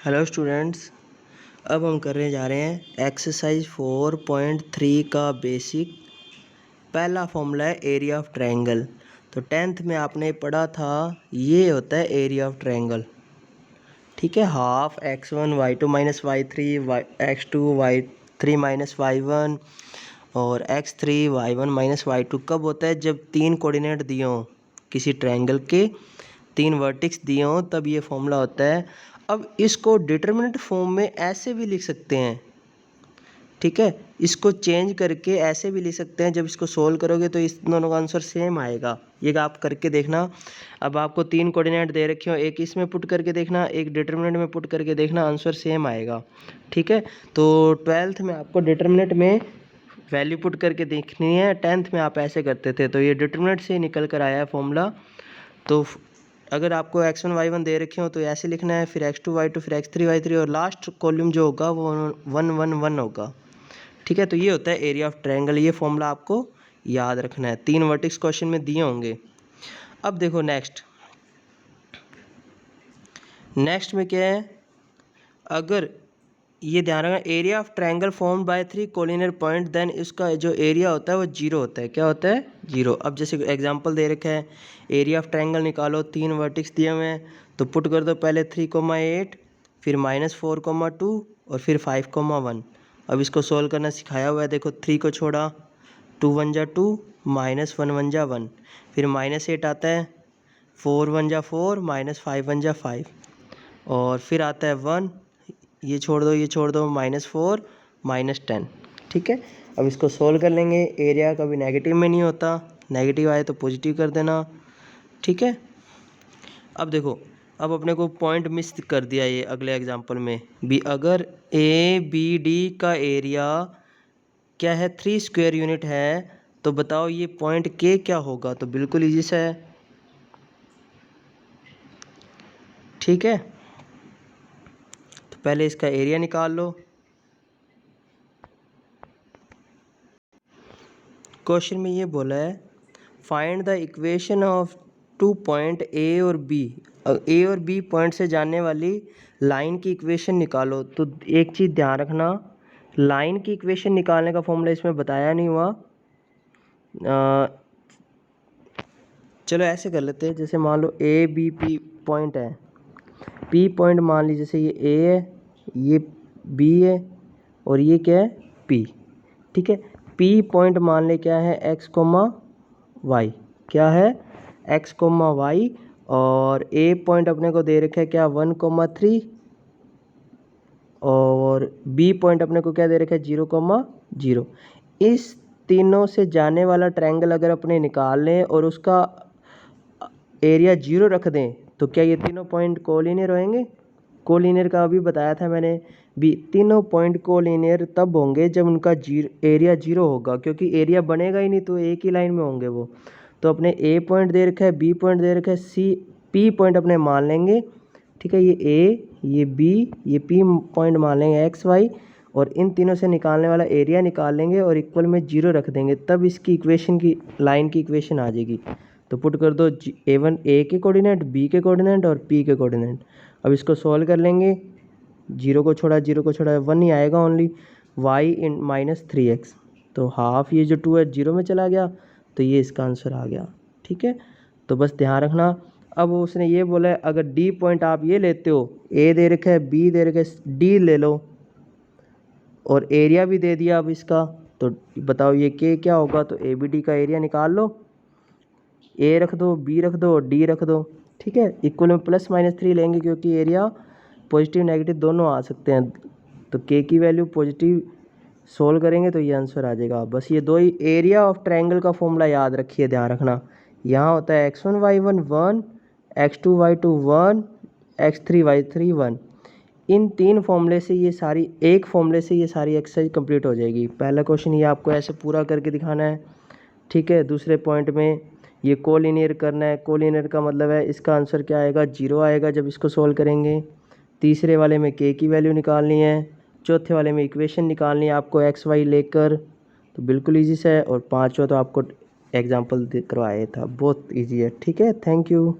Hello students, अब हम करने जा रहे हैं एक्सरसाइज 4.3 का बेसिक। पहला फॉर्मूला है एरिया ऑफ ट्रायंगल। तो 10th में आपने पढ़ा था, ये होता है एरिया ऑफ ट्रायंगल। ठीक है, half x1 y2 minus y3 x2 y3 minus y1 और x3 y1 माइनस y2 कब होता है? जब तीन कोऑर्डिनेट दिए हों, किसी ट्रायंगल के तीन वर्टिक्स दिए हों, तब ये फॉर्मूला होता है। अब इसको डिटरमिनेंट फॉर्म में ऐसे भी लिख सकते हैं। ठीक है, इसको चेंज करके ऐसे भी लिख सकते हैं। जब इसको सोल्व करोगे तो इस दोनों का आंसर सेम आएगा। ये आप करके देखना। अब आपको तीन कोऑर्डिनेट दे रखे हो, एक इसमें पुट करके देखना, एक डिटरमिनेंट में पुट करके देखना, आंसर सेम आएगा। ठीक है, तो 12th में आपको डिटरमिनेंट में वैल्यू पुट करके देखनी है। 10th में आप ऐसे करते थे, तो ये डिटरमिनेंट से निकल कर आया है फॉर्मूला। तो अगर आपको x1 y1 दे रखे हो तो ऐसे लिखना है, फिर x2 y2 फिर x3 y3 और लास्ट कॉलम जो होगा वो 1 1 1 होगा। ठीक है, तो ये होता है एरिया ऑफ ट्रायंगल। ये फॉर्मूला आपको याद रखना है, तीन वर्टिक्स क्वेश्चन में दिए होंगे। अब देखो नेक्स्ट में क्या है। अगर ये ध्यान रखना, area of triangle formed by three collinear point, then इसका जो एरिया होता है वो जीरो होता है। क्या होता है? जीरो। अब जैसे एग्जांपल दे रखा है, एरिया ऑफ ट्रायंगल निकालो, तीन वर्टिक्स दिए हुए हैं, तो पुट कर दो पहले 3,8 फिर -4,2 और फिर 5,1। अब इसको सोल्व करना सिखाया हुआ है। देखो 3 को छोड़ा, 2 1 जा 2 -1 1 जा 1, फिर -8 आता है, 4 1 जा 4 -5 1 जा 5 और फिर आता है 1, ये छोड़ दो ये छोड़ दो, -4 -10। ठीक है, अब इसको सोल्व कर लेंगे। एरिया कभी नेगेटिव में नहीं होता, नेगेटिव आए तो पॉजिटिव कर देना। ठीक है, अब देखो, अब अपने को पॉइंट मिस कर दिया ये अगले एग्जांपल में भी। अगर ए बी डी का एरिया क्या है? 3 स्क्वायर यूनिट है, तो बताओ ये पॉइंट के क्या होगा? तो बिल्कुल ईजी सा है। ठीक है, तो पहले इसका एरिया निकाल लो। क्वेश्चन में ये बोला है, find the equation of two point A और बी। ए और बी पॉइंट से जाने वाली लाइन की इक्वेशन निकालो। तो एक चीज़ ध्यान रखना, लाइन की इक्वेशन निकालने का फॉर्मूला इसमें बताया नहीं हुआ। चलो ऐसे कर लेते हैं, जैसे मान लो ए बी पी पॉइंट है। पी पॉइंट मान लीजिए, जैसे ये ए है, ये बी है और ये क्या है? पी। ठीक है, पी पॉइंट मान ले क्या है? X comma y. क्या है? X comma y. और ए पॉइंट अपने को दे रखा है क्या? 1,3 और बी पॉइंट अपने को क्या दे रखा है? 0,0। इस तीनों से जाने वाला ट्रायंगल अगर अपने निकाल लें और उसका एरिया 0 रख दें, तो क्या ये तीनों पॉइंट कोलिनियर होंगे? कोलिनियर का अभी बताया था मैंने भी, तीनों पॉइंट कोलिनियर तब होंगे जब उनका एरिया 0 होगा, क्योंकि एरिया बनेगा ही नहीं तो एक ही लाइन में होंगे वो। तो अपने ए पॉइंट दे रखा है, बी पॉइंट दे रखा है, सी पी पॉइंट अपने मान लेंगे। ठीक है, ये ए, ये बी, ये पी पॉइंट मान लेंगे एक्स वाई, और इन तीनों से निकालने वाला एरिया निकाल लेंगे और इक्वल में 0 रख देंगे, तब इसकी इक्वेशन की लाइन की इक्वेशन आ जाएगी। तो पुट कर दो A1 ए के कोऑर्डिनेट, बी के कोऑर्डिनेट और पी के कोऑर्डिनेट। अब इसको सॉल्व कर लेंगे। 0 को छोड़ा 1 ही आएगा ओनली, y इन -3x। तो हाफ ये जो 2 है 0 में चला गया, तो ये इसका आंसर आ गया। ठीक है, तो बस ध्यान रखना। अब उसने ये बोला है, अगर डी पॉइंट आप ये लेते हो, ए दे रखा है, बी दे रखा है, डी ले लो और एरिया भी दे दिया अब इसका, तो बताओ ये के क्या होगा? तो ए बी डी का एरिया निकाल लो। ए रख दो, बी रख दो और डी रख दो। ठीक है, इक्वल में +-3 लेंगे, क्योंकि एरिया पॉजिटिव नेगेटिव दोनों आ सकते हैं। तो के की वैल्यू पॉजिटिव सोल्व करेंगे तो ये आंसर आ जाएगा। बस ये दो ही एरिया ऑफ ट्रायंगल का फॉर्मूला याद रखिए, ध्यान रखना। यहाँ होता है x1 y1 1, x2 y2 1, x3 y3 1। इन तीन फॉर्मूले से ये सारी, एक फॉर्मूले से ये सारी एक्सरसाइज कंप्लीट हो जाएगी। पहला क्वेश्चन ये आपको ऐसे पूरा करके दिखाना है। ठीक है, दूसरे पॉइंट में ये कोलिनियर करना है। कोलिनियर का मतलब है इसका आंसर क्या आएगा? 0 आएगा जब इसको सोल्व करेंगे। तीसरे वाले में के की वैल्यू निकालनी है। चौथे वाले में इक्वेशन निकालनी है आपको एक्स वाई लेकर, तो बिल्कुल इजी से है। और पांचवा तो आपको एग्जांपल करवाया था, बहुत इजी है। ठीक है, थैंक यू।